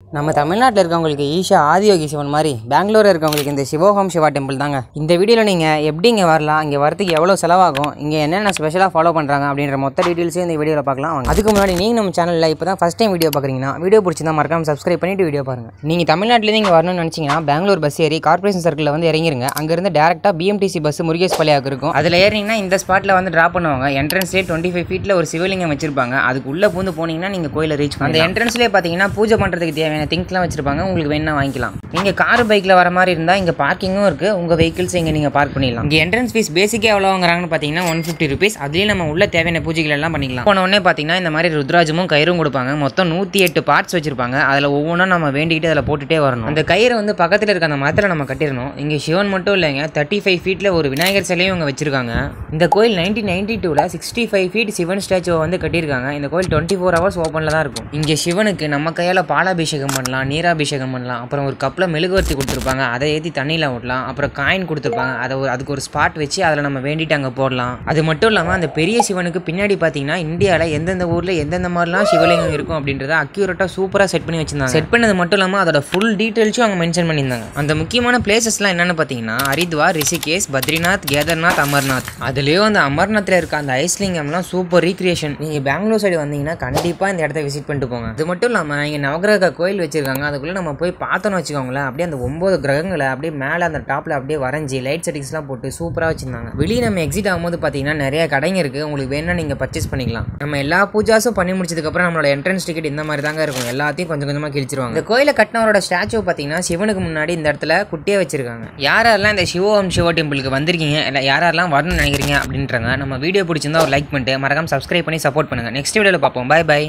நம்ம தமிழ்நாட்டில் இருக்கவங்களுக்கு ஈஷா ஆதியோகி சிவன் மாதிரி பெங்களூரில் இருக்கவங்களுக்கு இந்த சிவோகம் சிவா டெம்பிள் தாங்க. இந்த வீடியோவில் நீங்கள் எப்படி இங்கே வரலாம், இங்கே வரதுக்கு எவ்வளோ செலவாகும், இங்கே என்னென்ன ஸ்பெஷலாக ஃபாலோ பண்ணுறாங்க அப்படின்ற மொத்த டீட்டெயில்ஸையும் இந்த வீடியோவில் பார்க்கலாம். அதுக்கு முன்னாடி நீங்கள் நம்ம சேனலில் இப்போ தான் ஃபஸ்ட் டைம் வீடியோ பார்க்குறீங்கன்னா வீடியோ பிடிச்சிருந்தா மறக்காம சப்ஸ்கிரைப் பண்ணிட்டு வீடியோ பாருங்கள். நீங்கள் தமிழ்நாட்டிலேருந்து இங்கே வரணும்னு நினச்சிங்கன்னா பெங்களூர் பஸ் ஏறி கார்பரேஷன் சர்க்கிளில் வந்து இறங்கிருங்க. அங்கேருந்து டேரெக்டாக பிஎம்டிசி பஸ் முருகேஷ் பாளையாவுக்கு இருக்கும். அதில் ஏறிங்கன்னா இந்த ஸ்பாட்டில் வந்து ட்ராப் பண்ணுவாங்க. என்ட்ரன்ஸ்லேயே 25 ஃபீட்டில் ஒரு சிவலிங்கம் வச்சிருப்பாங்க. அதுக்கு உள்ளே பூந்து போனீங்கன்னா நீங்கள் கோயிலை ரீச் பண்ணலாம். அந்த என்ட்ரன்ஸ்லேயே பார்த்தீங்கன்னா பூஜை பண்ணுறதுக்கு தேவையான திங்ஸ்லாம் வச்சிருப்பாங்க. உங்களுக்கு வேணா வாங்கிக்கலாம். நீங்க கார் பைக்ல வர மாதிரி இருந்தா இங்க பார்க்கிங்கும் இருக்கு. உங்க வெஹிக்கிள்ஸ் இங்க நீங்க பார்க் பண்ணிடலாம். இங்க என்ட்ரன்ஸ் ஃபீஸ் பேசிக்கா எவ்வளவு வாங்குறாங்கன்னு பாத்தீங்கன்னா 150 ரூபீஸ். அதுலயே நம்ம உள்ள தேவையான பூஜைகள் எல்லாம் பண்ணிக்கலாம். போன உடனே பாத்தீங்கன்னா இந்த மாதிரி ருத்ராஜமும் கயிறும் கொடுப்பாங்க. மொத்தம் 108 பார்ட்ஸ் வச்சிருப்பாங்க. அதுல ஒவ்வொன்றும் நம்ம வேண்டிக்கிட்டு அதில் போட்டுட்டே வரணும். அந்த கயிறு வந்து பக்கத்துல இருக்க அந்த மரத்துல நம்ம கட்டிடணும். இங்க சிவன் மட்டும் இல்லைங்க, 35 ஃபீட்ல ஒரு விநாயகர் சிலையும் இங்க வச்சிருக்காங்க. இந்த கோயில் 1992ல 65 ஃபீட் சிவன் ஸ்டாச்சுவை வந்து கட்டியிருக்காங்க. இந்த கோயில் 24 ஹவர்ஸ் ஓப்பன்ல தான் இருக்கும். இங்க சிவனுக்கு நம்ம கையால பாலாபிஷேகம் பண்ணலாம், நீராபிஷேகம் பண்ணலாம். அப்புறம் ஒரு கப்பில் மெழுகுவர்த்தி கொடுத்துருப்பாங்க, அதை ஏற்றி தண்ணியில் ஓட்டலாம். அப்புறம் காயின் கொடுத்துருப்பாங்க, அதுக்கு ஒரு ஸ்பாட் வச்சு அதில் நம்ம வேண்டிட்டு அங்கே போடலாம். அது மட்டும் இல்லாமல் அந்த பெரிய சிவனுக்கு பின்னாடி பார்த்தீங்கன்னா இந்தியாவில் எந்தெந்த ஊரில் எந்தெந்த மாதிரிலாம் சிவலிங்கம் இருக்கும் அப்படின்றத அக்யூரேட்டாக சூப்பராக செட் பண்ணி வச்சிருந்தாங்க. செட் பண்ணது மட்டும் இல்லாமல் அதோட ஃபுல் டீட்டெயில்ஸும் அவங்க மென்ஷன் பண்ணியிருந்தாங்க. அந்த முக்கியமான பிளேசஸ்லாம் என்னென்னு பார்த்தீங்கன்னா ஹரித்வார், ரிஷிகேஷ், பத்ரிநாத், கேதார்நாத், அமர்நாத். அதுலேயும் அந்த அமர்நாத்தில் இருக்க அந்த ஐஸ்லிங்கம்லாம் சூப்பர் ரீக்ரியேஷன். நீங்கள் பெங்களூர் சைடு வந்தீங்கன்னா கண்டிப்பாக இந்த இடத்த விசிட் பண்ணிட்டு போங்க. அது மட்டும் இல்லாமல் இங்கே நவகிரக கோயில் வச்சிருக்காங்க. அதுக்குள்ளே நம்ம போய் பார்த்தோன்னு வச்சுக்கோங்களேன், அப்படியே அந்த 9 கிரகங்களை அப்படியே மேலே அந்த டாப்பில் அப்படியே வரைஞ்சி லைட் செட்டிங்ஸ்லாம் போட்டு சூப்பராக வச்சுருந்தாங்க. வெளியே நம்ம எக்ஸிட் ஆகும்போது பார்த்தீங்கன்னா நிறைய கடைங்க இருக்குது. உங்களுக்கு வேணா நீங்கள் பர்ச்சேஸ் பண்ணிக்கலாம். நம்ம எல்லா பூஜாஸும் பண்ணி முடிச்சதுக்கப்புறம் நம்மளோட என்ட்ரன்ஸ் டிக்கெட் இந்த மாதிரி தாங்க இருக்கும். எல்லாத்தையும் கொஞ்சம் கொஞ்சமாக கிழிச்சிருவாங்க. இந்த கோயிலை கட்டினவரோட ஸ்டாச்சு பார்த்தீங்கன்னா சிவனுக்கு முன்னாடி இந்த இடத்துல குட்டியாக வச்சிருக்காங்க. யாரெல்லாம் இந்த சிவோகம் சிவா டெம்பிளுக்கு வந்திருக்கீங்க, இல்லை யாரெல்லாம் வரணும்னு நினைக்கிறீங்க அப்படின்றாங்க. நம்ம வீடியோ பிடிச்சிருந்தா ஒரு லைக் பண்ணிட்டு மறக்காம சப்ஸ்கிரைப் பண்ணி சப்போர்ட் பண்ணுங்கள். நெக்ஸ்ட் வீடியோவில் பார்ப்போம். Bye by.